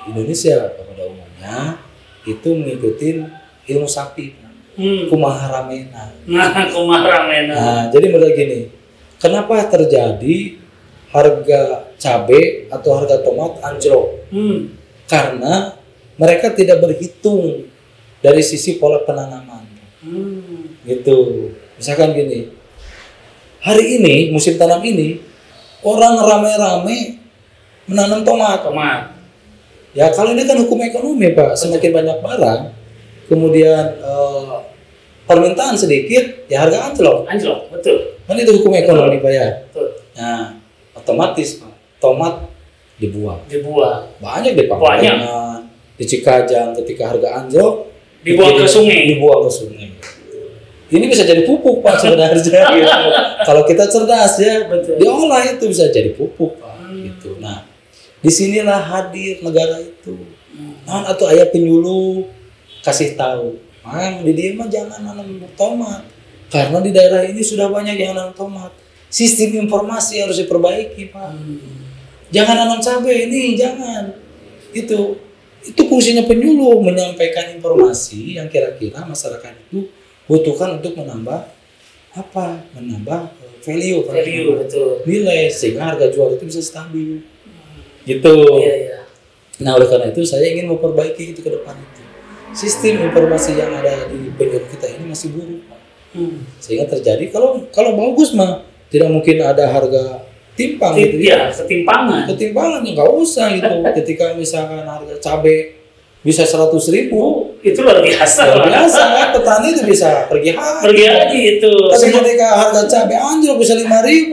Indonesia pada umumnya itu mengikuti ilmu sapi. Kumaha ramena. Nah, jadi mulai gini. Kenapa terjadi harga cabai atau harga tomat anjlok? Karena mereka tidak berhitung dari sisi pola penanaman. Gitu. Misalkan gini. Hari ini musim tanam ini orang rame-rame menanam tomat. Ya kalau ini kan hukum ekonomi Pak, semakin banyak barang, kemudian permintaan sedikit, ya harga anjlok. Betul. Kan itu hukum ekonomi Pak ya. Betul. Nah, otomatis Pak, tomat dibuang. Banyak di Pangalengan, di Cikajang ketika harga anjlok dibuang ke sungai. Ini bisa jadi pupuk Pak sebenarnya. Gitu. Kalau kita cerdas ya, betul. Diolah itu bisa jadi pupuk Pak. Gitu. Nah, disinilah hadir negara itu. Atau ayah penyuluh kasih tahu, di dia mah jangan nanam tomat, karena di daerah ini sudah banyak yang nanam tomat. Sistem informasi harus diperbaiki Pak. Jangan nanam cabai ini, jangan. Itu fungsinya penyuluh, menyampaikan informasi yang kira-kira masyarakat itu butuhkan untuk menambah value, betul. Nilai sehingga harga jual itu bisa stabil. Gitu. Iya. Nah, oleh karena itu saya ingin memperbaiki itu ke depan itu. Sistem informasi yang ada di penyuluh kita ini masih buruk, Pak. Sehingga terjadi kalau bagus mah tidak mungkin ada harga timpang gitu ya. Ketimpangan ya nggak usah gitu. Ketika misalkan harga cabai bisa 100.000, itu luar biasa kan, petani itu bisa pergi haji itu. Tapi ketika harga cabai anjlok bisa 5.000,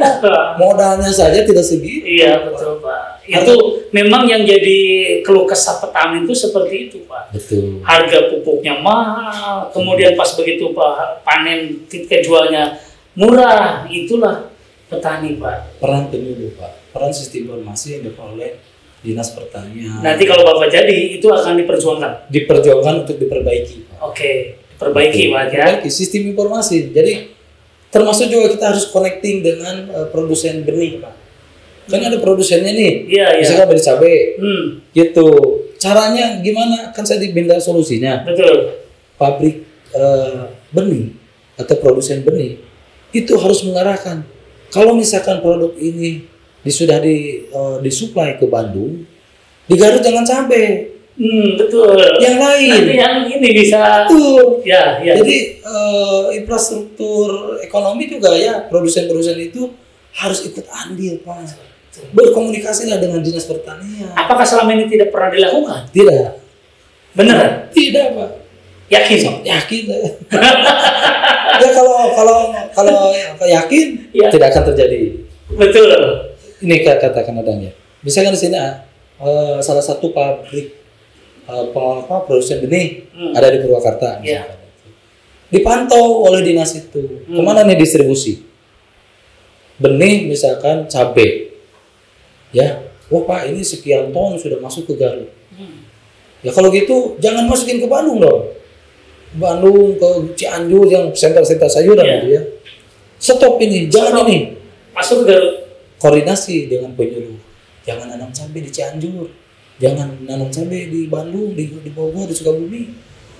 modalnya saja tidak segitu. Iya betul Pak. Itu memang yang jadi keluh kesah petani itu seperti itu Pak. Betul. Harga pupuknya mahal, kemudian pas begitu Pak panen ketika jualnya murah, itulah petani, Pak. Peran penyuluh, Pak. Peran sistem informasi yang diperoleh Dinas Pertanian. Nanti kalau Bapak jadi, itu akan diperjuangkan? Diperjuangkan untuk diperbaiki, Pak. Oke, diperbaiki, Pak, ya. Diperbaiki sistem informasi. Jadi, termasuk juga kita harus connecting dengan produsen benih, Pak. Kan ada produsennya nih, misalkan beli cabai, gitu. Caranya gimana? Kan saya dibina solusinya. Betul. Pabrik benih atau produsen benih itu harus mengarahkan. Kalau misalkan produk ini sudah disuplai ke Bandung, di Garut jangan sampai. Betul. Yang lain. Nanti yang ini bisa. Betul. Ya. Jadi infrastruktur ekonomi juga ya, produsen-produsen itu harus ikut andil, Pak. Berkomunikasilah dengan Dinas Pertanian. Apakah selama ini tidak pernah dilakukan? Tidak. Benar? Tidak, Pak. Yakin? Yakin. Ya kalau yakin tidak akan terjadi. Betul. Ini katakan adanya. Misalkan di sini salah satu pabrik produsen benih ada di Purwakarta. Dipantau oleh dinas itu. Kemana nih distribusi? Benih misalkan cabai. Ya, wah Pak ini sekian ton sudah masuk ke Garut. Ya kalau gitu jangan masukin ke Bandung dong. Bandung ke Cianjur yang sentra-sentra sayuran gitu ya. Stop ini, jangan ini. Masuk ke Garut. Koordinasi dengan penyuluh. Jangan nanam cabai di Cianjur. Jangan nanam cabai di Bandung, di Bogor, di Sukabumi.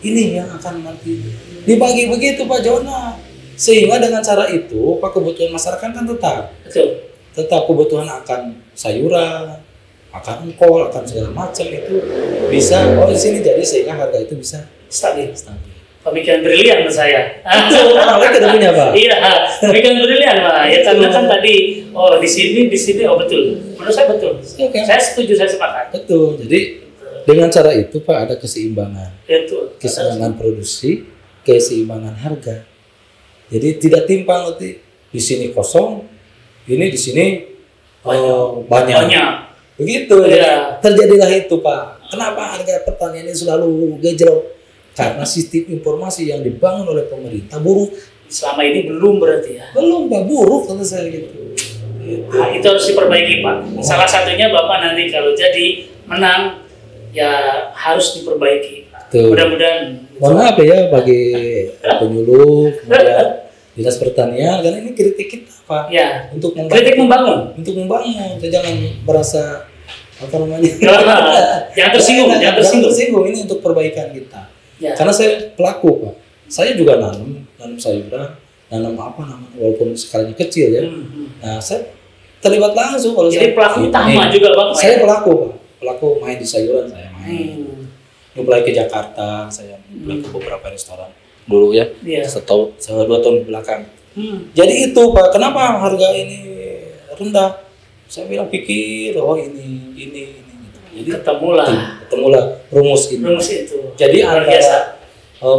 Ini yang akan nanti dibagi begitu Pak Jona. Sehingga dengan cara itu Pak kebutuhan masyarakat kan tetap. Betul. Tetap kebutuhan akan sayuran, akan kol, akan segala macam itu bisa di sini jadi sehingga harga itu bisa stabil. Pemikiran brilian saya. Itu orang lain tidak punya, Pak. Iya, pemikiran brilian, Pak. Ya karena kan tadi di sini betul. Menurut saya betul. Okay. Saya setuju, saya sepakat. Betul. Jadi dengan cara itu Pak ada keseimbangan. Betul. Keseimbangan produksi, keseimbangan harga. Jadi tidak timpang nanti di sini kosong, ini di sini banyak. Begitu. Ya. Terjadilah itu Pak. Kenapa harga pertanian ini selalu gejrot? Karena sistem informasi yang dibangun oleh pemerintah buruk. Selama ini belum berarti ya? Belum Pak, buruk kata saya gitu. Nah, itu harus diperbaiki Pak. Salah satunya Bapak nanti kalau jadi menang ya harus diperbaiki. Mudah-mudahan. Mohon maaf ya bagi penyuluh, kemudian Dinas Pertanian, karena ini kritik kita Pak. Ya. Untuk kritik membangun. Untuk membangun, jangan merasa apa namanya? Jangan tersinggung. Ini untuk perbaikan kita. Ya. Karena saya pelaku Pak, saya juga nanam sayuran, nanam walaupun skalanya kecil ya. Nah saya terlibat langsung kalau jadi pelaku utama juga Bang. Saya pelaku main di sayuran saya main. Nyuplai ke Jakarta, saya nyuplai ke beberapa restoran dulu ya. Setahun 2 tahun belakang. Jadi itu Pak, kenapa harga ini rendah? Saya bilang pikir, ini. Jadi ketemulah rumus itu. Jadi antara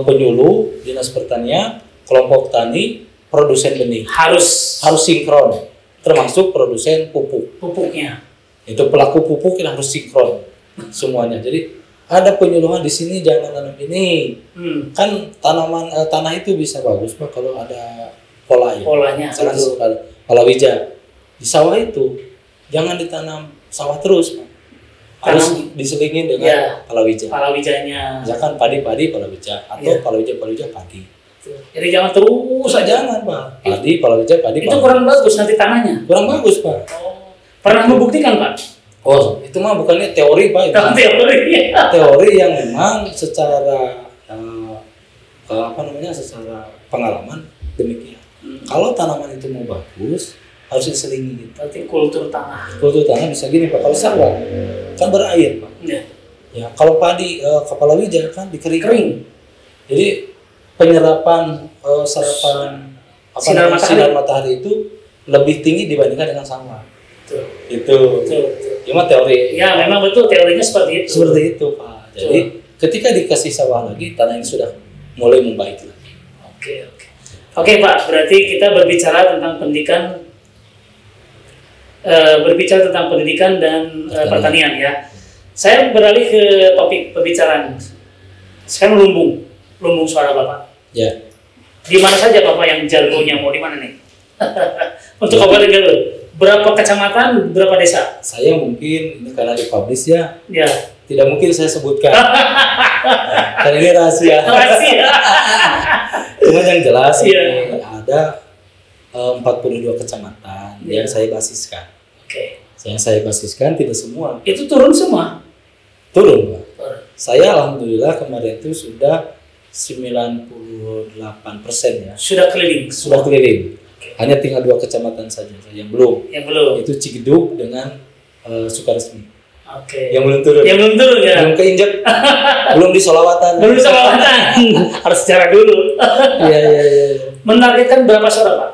penyuluh, Dinas Pertanian, kelompok tani, produsen benih harus sinkron, termasuk produsen pupuknya. Itu pelaku pupuk yang harus sinkron semuanya. Jadi ada penyuluhan di sini jangan tanam ini. Kan tanah itu bisa bagus Pak kalau ada polanya. Misalkan palawija di sawah itu jangan ditanam sawah terus Pak. Harus diselingin dengan palawijanya. Misalkan padi palawija atau palawija padi. Jadi jangan terus saja Pak. Padi palawija. Itu kurang bagus nanti tanahnya. Kurang bagus Pak. Pernah membuktikan Pak? Oh, itu mah bukannya teori Pak. Teori yang memang secara secara pengalaman demikian. Kalau tanaman itu mau bagus harus diselingi gitu. Berarti kultur tanah bisa gini Pak. Kalau sawah kan berair Pak. Ya kalau padi palawija kan dikering. Jadi penyerapan sinar matahari itu lebih tinggi dibandingkan dengan sawah. Betul. Cuma teori. Ya memang betul teorinya seperti itu. Seperti itu Pak. Jadi ketika dikasih sawah lagi tanah ini sudah mulai membaik lagi. Oke Pak, berarti kita berbicara tentang pendidikan. Berbicara tentang pendidikan dan pertanian ya. Saya beralih ke topik pembicaraan. Sekarang lumbung suara Bapak. Ya. Di mana saja Bapak yang jagonya mau di mana nih? Untuk Kabupaten Garut, berapa kecamatan, berapa desa? Saya mungkin ini karena dipublish ya. Ya. Tidak mungkin saya sebutkan. Karena ini rahasia. Rahasia. Cuma yang jelas Iya. ini ada 42 kecamatan yang saya basiskan. Oke. Yang saya basiskan tidak semua. Itu turun semua? Turun, Pak. Saya alhamdulillah kemarin itu sudah 98% ya. Sudah keliling? Sudah keliling. Hanya tinggal 2 kecamatan saja yang belum. Yang belum. Itu Cigedug dengan Sukaresmi. Oke. Yang belum turun. Yang belum turun ya. Belum keinjak. Belum disolawatan. Belum disolawatan. Harus secara dulu. Iya. Menargetkan berapa suara, Pak?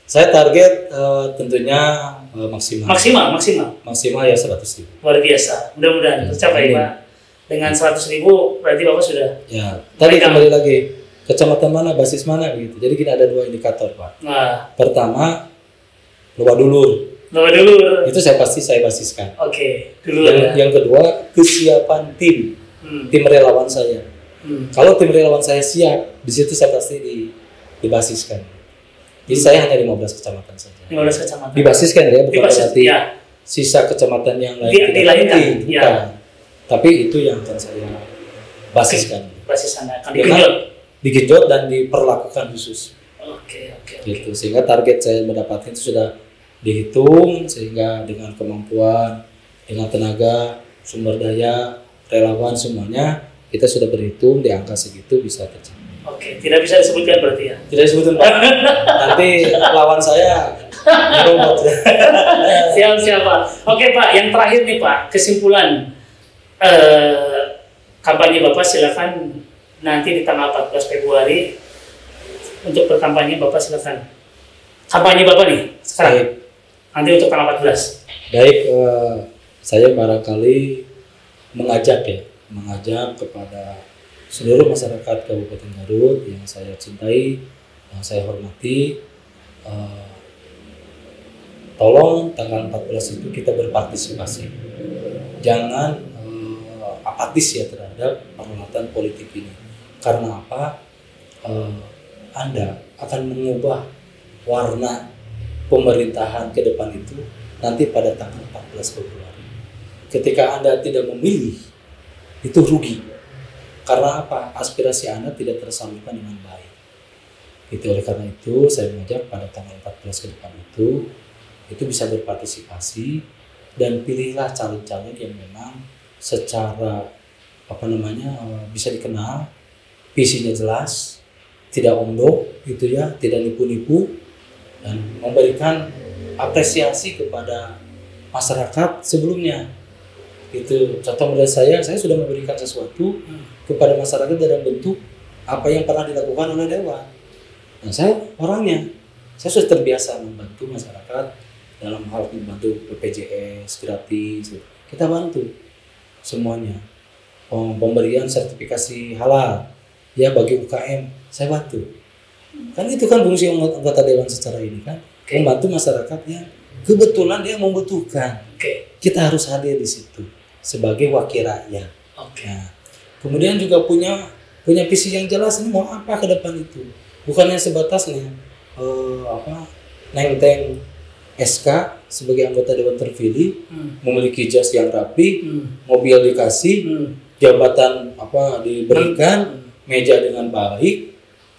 Saya target tentunya maksimal. Maksimal ya 100.000. Luar biasa. Mudah-mudahan tercapai, Pak. Dengan 100.000 berarti Bapak sudah. Ya. Tadi kembali lagi. Kecamatan mana, basis mana gitu. Jadi kita ada 2 indikator, Pak. Nah. Pertama, Lubah Dulur. Itu saya basiskan. Oke, dulu ya. Yang kedua, kesiapan tim. Tim relawan saya. Kalau tim relawan saya siap, di situ saya pasti dibasiskan. Jadi saya hanya 15 kecamatan saja. 15 kecamatan. Dibasiskan ya, bukan berarti ya. Sisa kecamatan yang lain dilainkan. Ya. Tapi itu yang akan saya basiskan. Basiskan akan digenjot dan diperlakukan khusus. Oke. Gitu. Sehingga target saya mendapatkan itu sudah dihitung, sehingga dengan kemampuan, dengan tenaga, sumber daya, relawan semuanya kita sudah berhitung di angka segitu bisa tercapai. Oke, tidak bisa disebutkan berarti ya? Tidak disebutkan, Pak. Nanti lawan saya robot. Siap Pak. Oke Pak, yang terakhir nih Pak, kesimpulan kampanye Bapak silakan nanti di tanggal 14 Februari untuk berkampanye Bapak silakan. Kampanye Bapak nih sekarang. Baik. Nanti untuk tanggal 14. Baik, saya barangkali mengajak kepada seluruh masyarakat Kabupaten Garut yang saya cintai, yang saya hormati, tolong tanggal 14 itu kita berpartisipasi. Jangan apatis ya terhadap perhelatan politik ini. Karena apa? Anda akan mengubah warna pemerintahan ke depan itu nanti pada tanggal 14 Februari. Ketika Anda tidak memilih, itu rugi. Karena apa? Aspirasi Anda tidak tersalurkan dengan baik. Itu oleh karena itu saya mengajak pada tanggal 14 ke depan itu bisa berpartisipasi dan pilihlah caleg-caleg yang memang secara bisa dikenal, visinya jelas, tidak omdo gitu ya, tidak nipu-nipu, dan memberikan apresiasi kepada masyarakat sebelumnya. Itu contoh dari saya sudah memberikan sesuatu kepada masyarakat dalam bentuk apa yang pernah dilakukan oleh Dewan. Nah, saya orangnya, saya sudah terbiasa membantu masyarakat dalam hal membantu BPJS gratis, kita bantu semuanya. Pemberian sertifikasi halal ya bagi UKM, saya bantu. Kan itu kan fungsi anggota Dewan secara ini kan, membantu masyarakat yang kebetulan dia membutuhkan. Kita harus hadir di situ sebagai wakil rakyat. Nah, kemudian juga punya visi yang jelas, ini mau apa ke depan itu. Bukannya sebatasnya nenteng SK sebagai anggota Dewan terpilih, memiliki jas yang rapi, mobil dikasih, jabatan diberikan, meja dengan baik,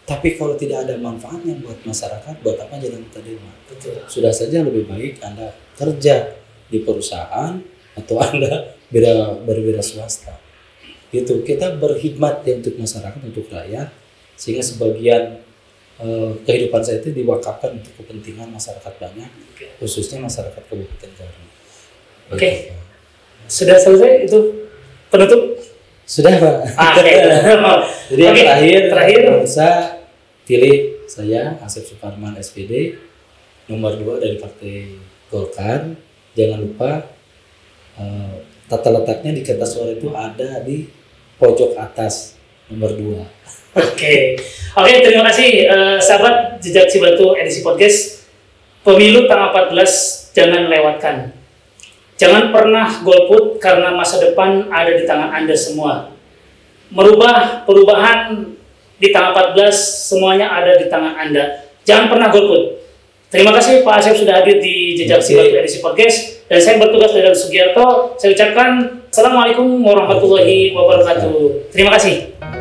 tapi kalau tidak ada manfaatnya buat masyarakat, buat apa jadi anggota Dewan? Sudah saja lebih baik Anda kerja di perusahaan atau Anda berwira swasta. Gitu. Kita berkhidmat ya untuk masyarakat, untuk rakyat, sehingga sebagian kehidupan saya itu diwakafkan untuk kepentingan masyarakat banyak, khususnya masyarakat Kabupaten Garut. Oke. Sudah selesai itu penutup? Sudah, Pak. Jadi yang terakhir bisa pilih saya Asep Suparman SPD nomor 2 dari Partai Golkar. Jangan lupa tata letaknya di kertas suara itu ada di pojok atas nomor 2. Oke, terima kasih sahabat Jejak Cibatu edisi podcast. Pemilu tanggal 14 jangan lewatkan. Jangan pernah golput karena masa depan ada di tangan Anda semua. Perubahan di tanggal 14 semuanya ada di tangan Anda. Jangan pernah golput. Terima kasih Pak Asep sudah hadir di Jejak Si Batu edisi podcast. Dan saya bertugas dari Sugiarto. Saya ucapkan Assalamualaikum warahmatullahi wabarakatuh. Terima kasih.